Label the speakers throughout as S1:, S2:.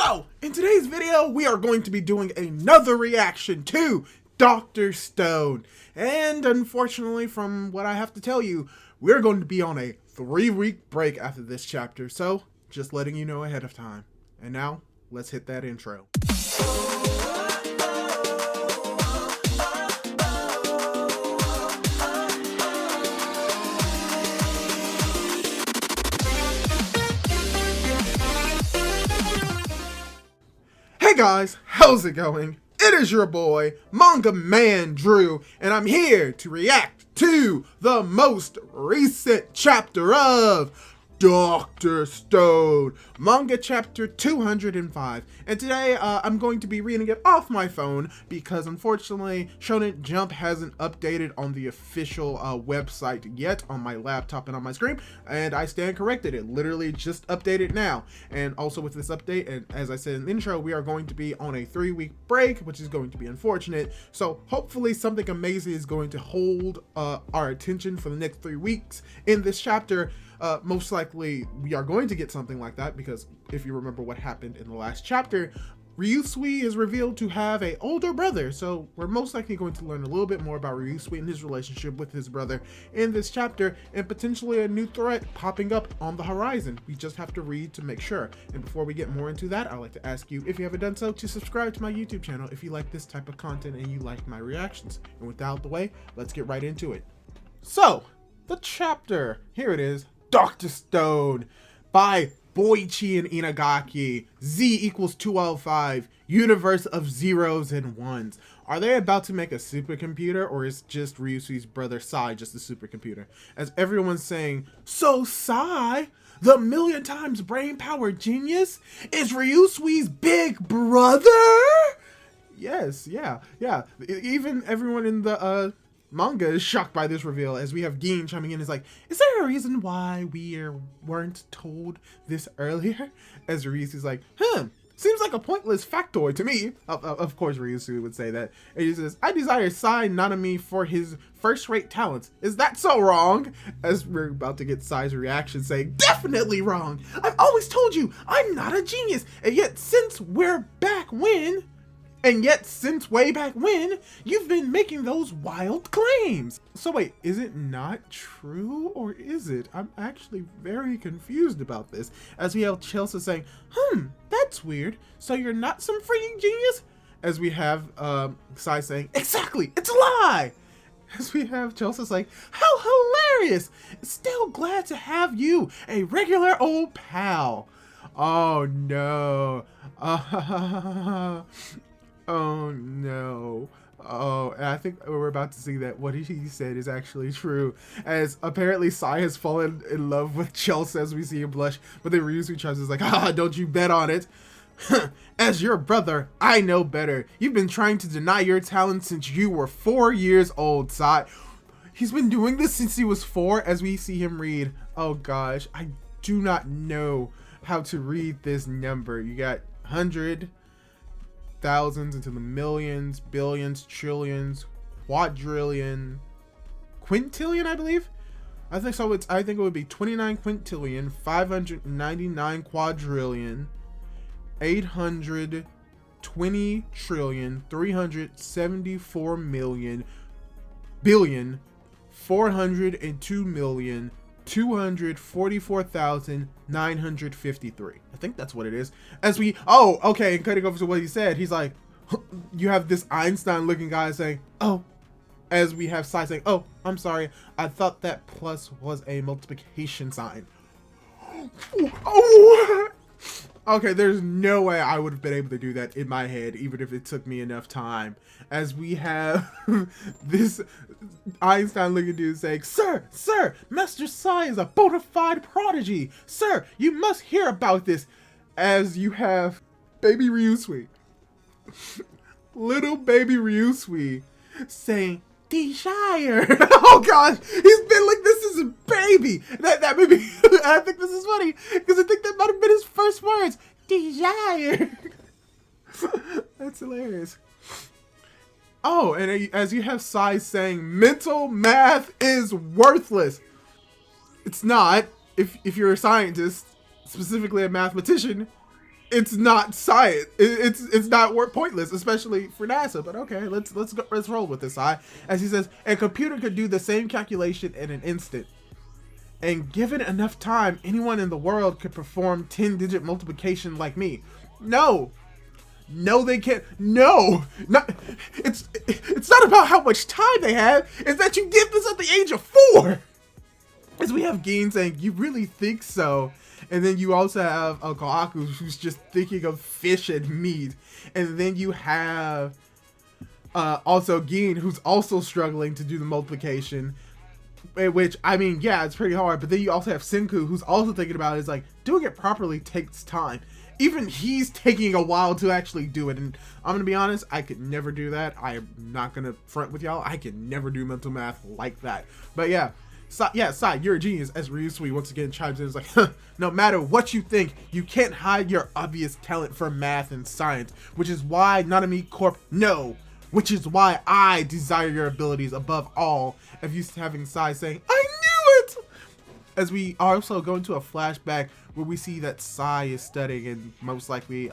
S1: So, in today's video, we are going to be doing another reaction to Dr. Stone. And unfortunately, from what I have to tell you, we're going to be on a 3-week break after this chapter. So, just letting you know ahead of time. And now, let's hit that intro. Hey guys, how's it going? It is your boy, Manga Man Drew, and I'm here to react to the most recent chapter of Dr. Stone, Manga chapter 205. And today, I'm going to be reading it off my phone because unfortunately, Shonen Jump hasn't updated on the official website yet on my laptop and on my screen, and I stand corrected. It literally just updated now. And also with this update, and as I said in the intro, we are going to be on a 3-week break, which is going to be unfortunate. So hopefully something amazing is going to hold our attention for the next 3 weeks in this chapter. Most likely we are going to get something like that because if you remember what happened in the last chapter, Ryusui is revealed to have an older brother. So we're most likely going to learn a little bit more about Ryusui and his relationship with his brother in this chapter, and potentially a new threat popping up on the horizon. We just have to read to make sure. And before we get more into that, I'd like to ask you, if you haven't done so, to subscribe to my YouTube channel if you like this type of content and you like my reactions. And with that out the way, let's get right into it. So, the chapter, here it is. Dr. Stone by Boichi and Inagaki. Z equals 205. Universe of zeros and ones. Are they about to make a supercomputer, or is just Ryusui's brother Sai just a supercomputer? As everyone's saying, so Sai, the million times brain power genius, is Ryusui's big brother? Yes, yeah. Even everyone in the manga is shocked by this reveal, as we have Gin chiming in. Is like, is there a reason why we weren't told this earlier? As Ryusui's like, seems like a pointless factoid to me. Of course Ryusui would say that. And he says, I desire Sai Nanami for his first-rate talents. Is that so wrong? As we're about to get Sai's reaction saying, definitely wrong. I've always told you I'm not a genius. And yet since way back when, you've been making those wild claims. So wait, is it not true, or is it? I'm actually very confused about this. As we have Chelsea saying, that's weird. So you're not some freaking genius? As we have Sai saying, exactly, it's a lie. As we have Chelsea saying, how hilarious. Still glad to have you, a regular old pal. Oh no. Oh no. Oh, and I think we're about to see that what he said is actually true, as apparently Sai has fallen in love with Chelsea as we see him blush, but then Ryusui tries is like, don't you bet on it. As your brother, I know better. You've been trying to deny your talent since you were 4 years old, Sai. He's been doing this since he was 4, as we see him read. Oh gosh, I do not know how to read this number. You got 100, thousands into the millions, billions, trillions, quadrillion, quintillion, I believe. I think so. I think it would be 29 quintillion, 599 quadrillion, 820 trillion, 374 million, billion, 402 million, 244,953. I think that's what it is. As we, okay, and cutting over to what he said, he's like, you have this Einstein looking guy saying, as we have Sai saying, I'm sorry, I thought that plus was a multiplication sign. Okay, there's no way I would have been able to do that in my head, even if it took me enough time. As we have this Einstein-looking dude saying, Sir, Master Sai is a bona fide prodigy. Sir, you must hear about this. As you have baby Ryusui, little baby Ryusui, saying, Desire. Oh gosh, he's been like this as a baby. That made me, I think this is funny because I think that might have been his first words. Desire. That's hilarious. Oh, and as you have Sai saying, mental math is worthless. It's not. If you're a scientist, specifically a mathematician, it's not science. It's not pointless, especially for NASA. But okay, let's roll with this. As he says, a computer could do the same calculation in an instant, and given enough time, anyone in the world could perform 10-digit multiplication like me. No, they can't. No, not. It's not about how much time they have. It's that you did this at the age of 4. As we have Gin saying, "You really think so?" And then you also have Kohaku, who's just thinking of fish and meat. And then you have also Gin, who's also struggling to do the multiplication. Which, I mean, yeah, it's pretty hard. But then you also have Senku, who's also thinking about it. It's like, doing it properly takes time. Even he's taking a while to actually do it. And I'm going to be honest, I could never do that. I am not going to front with y'all. I can never do mental math like that. But yeah. Sai, you're a genius, as Ryusui once again chimes in. It's like, huh, no matter what you think, you can't hide your obvious talent for math and science, which is why Nanami Corp, which is why I desire your abilities above all. If you having Sai saying, I knew it! As we also go into a flashback where we see that Sai is studying, and most likely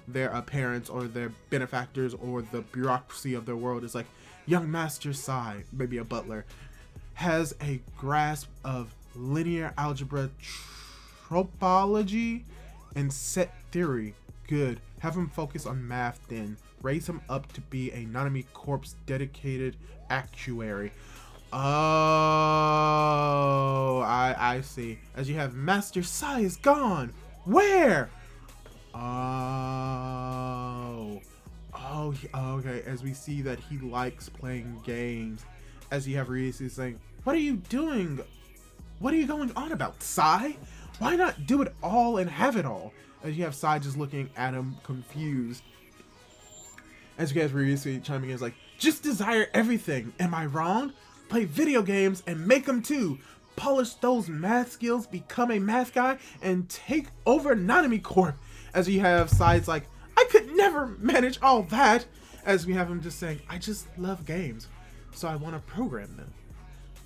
S1: their parents or their benefactors or the bureaucracy of their world is like, young Master Sai, maybe a butler, has a grasp of linear algebra, topology, and set theory. Good. Have him focus on math then. Raise him up to be a Nanami Corp's dedicated actuary. Oh, I see. As you have Master Sai is gone. Where? Okay. As we see that he likes playing games. As you have Ryusui saying, what are you doing? What are you going on about, Sai? Why not do it all and have it all? As you have Sai just looking at him confused. As you guys Ryusui chiming in is like, just desire everything. Am I wrong? Play video games and make them too. Polish those math skills, become a math guy, and take over Nanami Corp. As you have Sai's like, I could never manage all that. As we have him just saying, I just love games. So I want to program them.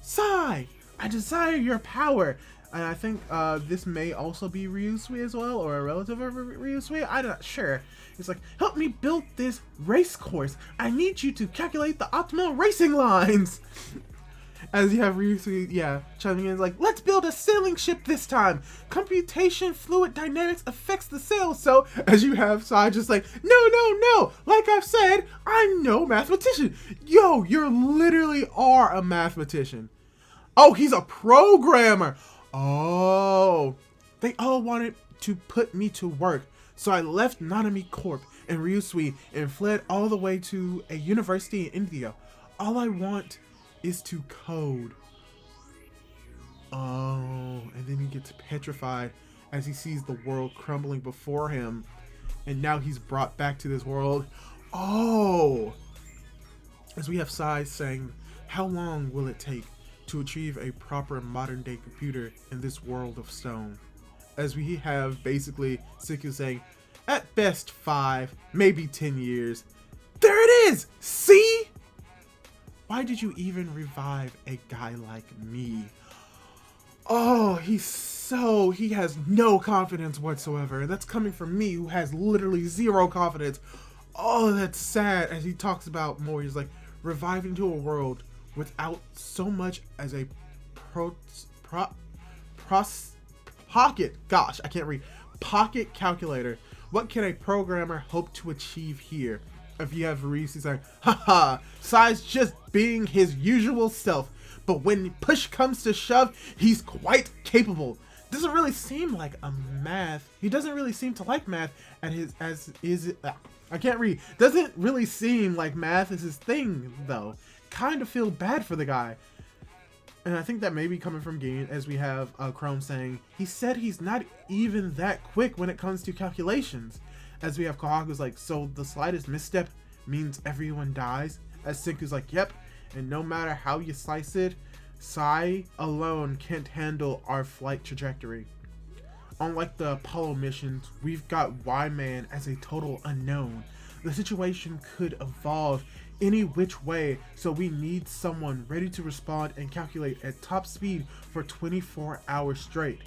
S1: Sai, I desire your power. And I think this may also be Ryusui as well, or a relative of Ryusui. I'm not sure. It's like, help me build this race course. I need you to calculate the optimal racing lines. As you have Ryusui, chiming in like, let's build a sailing ship this time. Computation fluid dynamics affects the sail. So as you have Sai just like, no. Like I've said, I'm no mathematician. Yo, you literally are a mathematician. Oh, he's a programmer. Oh, they all wanted to put me to work. So I left Nanami Corp and Ryusui and fled all the way to a university in India. All I want is to code. Oh, and then he gets petrified as he sees the world crumbling before him, and now he's brought back to this world. Oh, as we have Sai saying, how long will it take to achieve a proper modern day computer in this world of stone? As we have basically Senku saying, at best 5, maybe 10 years. There it is! See? Why did you even revive a guy like me? Oh, he has no confidence whatsoever. And that's coming from me, who has literally 0 confidence. Oh, that's sad. As he talks about more, he's like, revive into a world without so much as a pocket calculator. What can a programmer hope to achieve here? If you have Ryusui saying, haha, Sai's just being his usual self, but when push comes to shove, he's quite capable. Doesn't really seem like a math. He doesn't really seem to like math Doesn't really seem like math is his thing, though. Kind of feel bad for the guy. And I think that may be coming from Gin, as we have Chrome saying, he said he's not even that quick when it comes to calculations. As we have Kohaku's like, so the slightest misstep means everyone dies? As Senku's like, yep, and no matter how you slice it, Sai alone can't handle our flight trajectory. Unlike the Apollo missions, we've got Y-Man as a total unknown. The situation could evolve any which way, so we need someone ready to respond and calculate at top speed for 24 hours straight.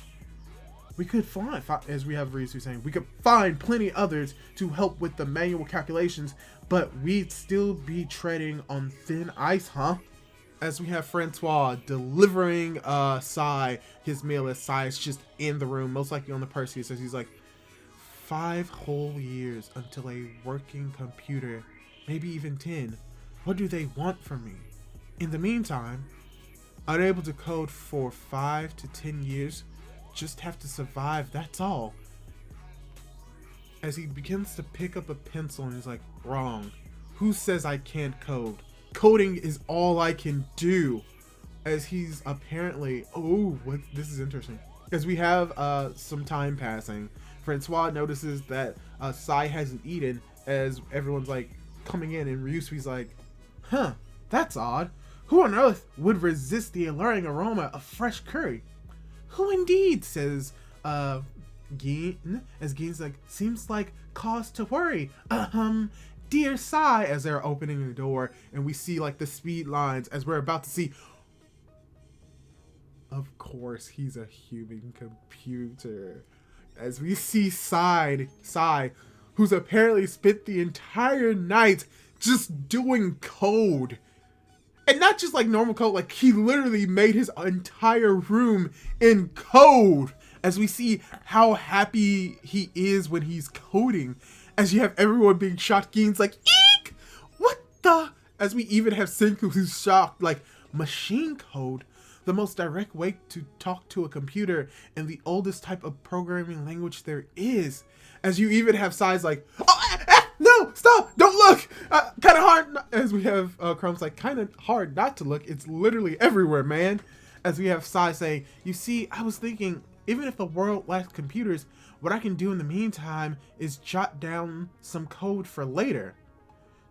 S1: we could find, as we have Ryusui saying, we could find plenty others to help with the manual calculations, but we'd still be treading on thin ice, huh? As we have Francois delivering Sai his meal, as Sai is just in the room, most likely on the Perseus, as he's like, 5 whole years until a working computer, maybe even 10. What do they want from me? In the meantime, unable to code for 5 to 10 years, just have to survive, that's all. As he begins to pick up a pencil and he's like, wrong. Who says I can't code? Coding is all I can do. As he's apparently, this is interesting. As we have some time passing, Francois notices that Sai hasn't eaten, as everyone's like coming in, and Ryusui's like, huh, that's odd. Who on earth would resist the alluring aroma of fresh curry? Who indeed, says Gin, as Gin's like, seems like cause to worry. Dear Sai, as they're opening the door, and we see like the speed lines as we're about to see. Of course, he's a human computer. As we see Sai, who's apparently spent the entire night just doing code. And not just like normal code, like he literally made his entire room in code. As we see how happy he is when he's coding. As you have everyone being shocked, Gin's like, eek! What the? As we even have Senku who's shocked, like, machine code? The most direct way to talk to a computer and the oldest type of programming language there is. As you even have Sai's like, no, stop, don't look! Kind of hard, as we have Chrome's like, kind of hard not to look. It's literally everywhere, man. As we have Sai saying, you see, I was thinking, even if the world lacks computers, what I can do in the meantime is jot down some code for later.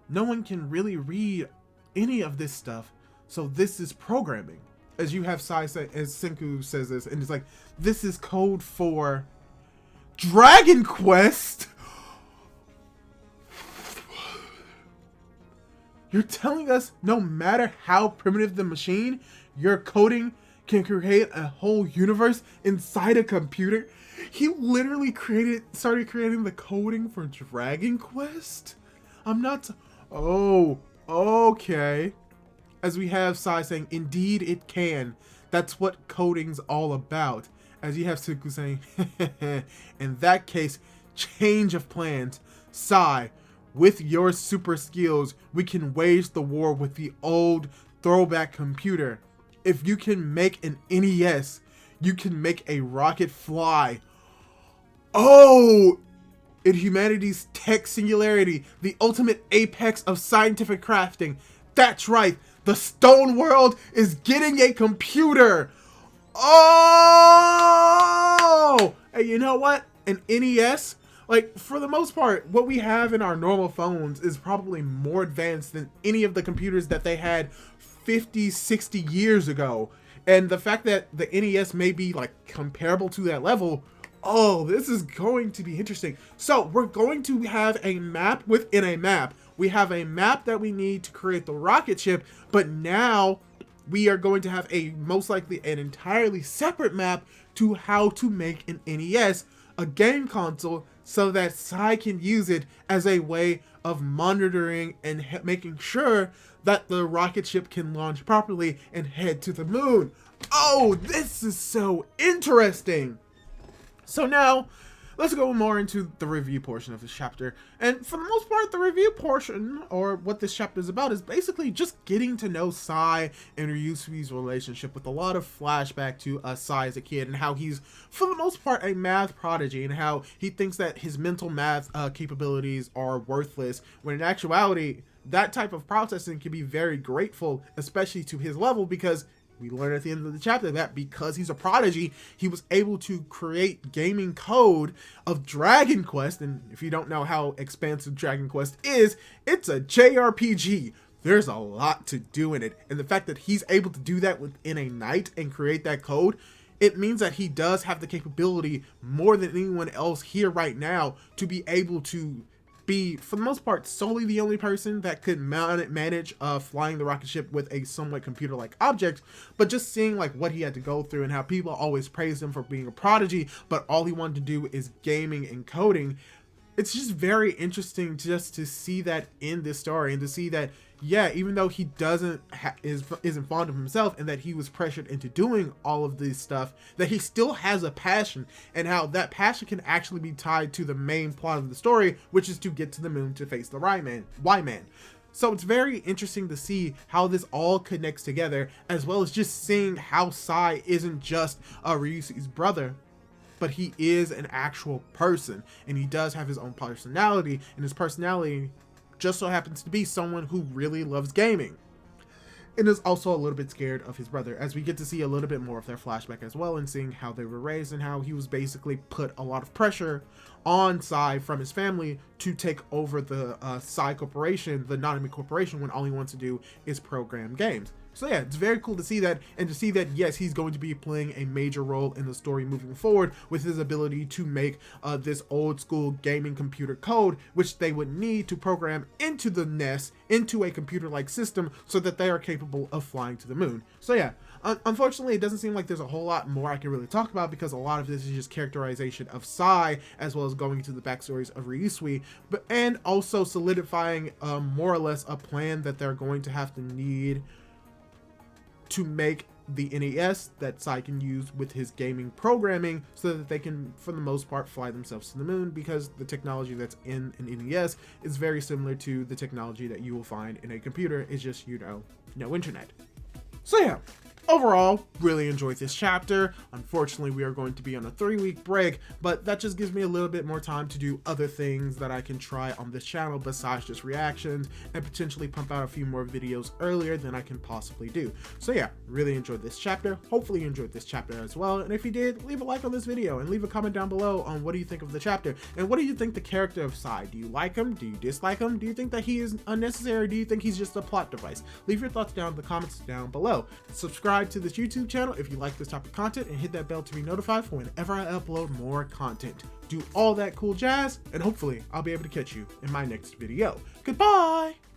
S1: No one can really read any of this stuff, so this is programming. As you have Sai say, as Senku says this, and it's like, this is code for Dragon Quest? You're telling us no matter how primitive the machine, your coding can create a whole universe inside a computer? He literally started creating the coding for Dragon Quest? I'm not... Oh, okay. As we have Sai saying, indeed it can. That's what coding's all about. As you have Senku saying, in that case, change of plans. Sai, with your super skills, we can wage the war with the old throwback computer. If you can make an NES, you can make a rocket fly. Oh! In humanity's tech singularity, the ultimate apex of scientific crafting. That's right, the Stone World is getting a computer. Oh! Hey, you know what? An NES? Like, for the most part, what we have in our normal phones is probably more advanced than any of the computers that they had 50, 60 years ago. And the fact that the NES may be like comparable to that level, oh, this is going to be interesting. So we're going to have a map within a map. We have a map that we need to create the rocket ship, but now we are going to have a most likely an entirely separate map to how to make an NES, a game console, so that Sai can use it as a way of monitoring and making sure that the rocket ship can launch properly and head to the moon. Oh, this is so interesting. So now, let's go more into the review portion of this chapter. And for the most part, the review portion, or what this chapter is about, is basically just getting to know Sai and Ryusui's relationship, with a lot of flashback to Sai as a kid, and how he's, for the most part, a math prodigy, and how he thinks that his mental math capabilities are worthless, when in actuality, that type of processing can be very grateful, especially to his level, because we learn at the end of the chapter that because he's a prodigy, he was able to create gaming code of Dragon Quest. And if you don't know how expansive Dragon Quest is, it's a JRPG. There's a lot to do in it. And the fact that he's able to do that within a night and create that code, it means that he does have the capability more than anyone else here right now to be able to be, for the most part, solely the only person that could manage flying the rocket ship with a somewhat computer-like object, but just seeing like what he had to go through and how people always praised him for being a prodigy, but all he wanted to do is gaming and coding. It's just very interesting just to see that in this story, and to see that, yeah, even though he isn't fond of himself, and that he was pressured into doing all of this stuff, that he still has a passion, and how that passion can actually be tied to the main plot of the story, which is to get to the moon to face the Y-Man. So it's very interesting to see how this all connects together, as well as just seeing how Sai isn't just Ryusui's brother, but he is an actual person, and he does have his own personality, and his personality just so happens to be someone who really loves gaming, and is also a little bit scared of his brother, as we get to see a little bit more of their flashback as well, and seeing how they were raised and how he was basically put a lot of pressure on Sai from his family to take over the Sai Corporation, the Nanami Corporation, when all he wants to do is program games. So yeah, it's very cool to see that, and to see that, yes, he's going to be playing a major role in the story moving forward with his ability to make this old school gaming computer code, which they would need to program into the nest, into a computer-like system, so that they are capable of flying to the moon. So yeah, unfortunately, it doesn't seem like there's a whole lot more I can really talk about, because a lot of this is just characterization of Sai, as well as going into the backstories of Ryusui, and also solidifying more or less a plan that they're going to have to need to make the NES that Sai can use with his gaming programming, so that they can, for the most part, fly themselves to the moon, because the technology that's in an NES is very similar to the technology that you will find in a computer. It's just, no internet. So yeah, overall, really enjoyed this chapter. Unfortunately, we are going to be on a 3-week break, but that just gives me a little bit more time to do other things that I can try on this channel besides just reactions, and potentially pump out a few more videos earlier than I can possibly do. So yeah, really enjoyed this chapter. Hopefully you enjoyed this chapter as well, and if you did, leave a like on this video and leave a comment down below on what do you think of the chapter, and what do you think the character of Sai? Do you like him? Do you dislike him? Do you think that he is unnecessary? Do you think he's just a plot device? Leave your thoughts down in the comments down below. Subscribe to this YouTube channel if you like this type of content, and hit that bell to be notified for whenever I upload more content. Do all that cool jazz, and hopefully I'll be able to catch you in my next video. Goodbye!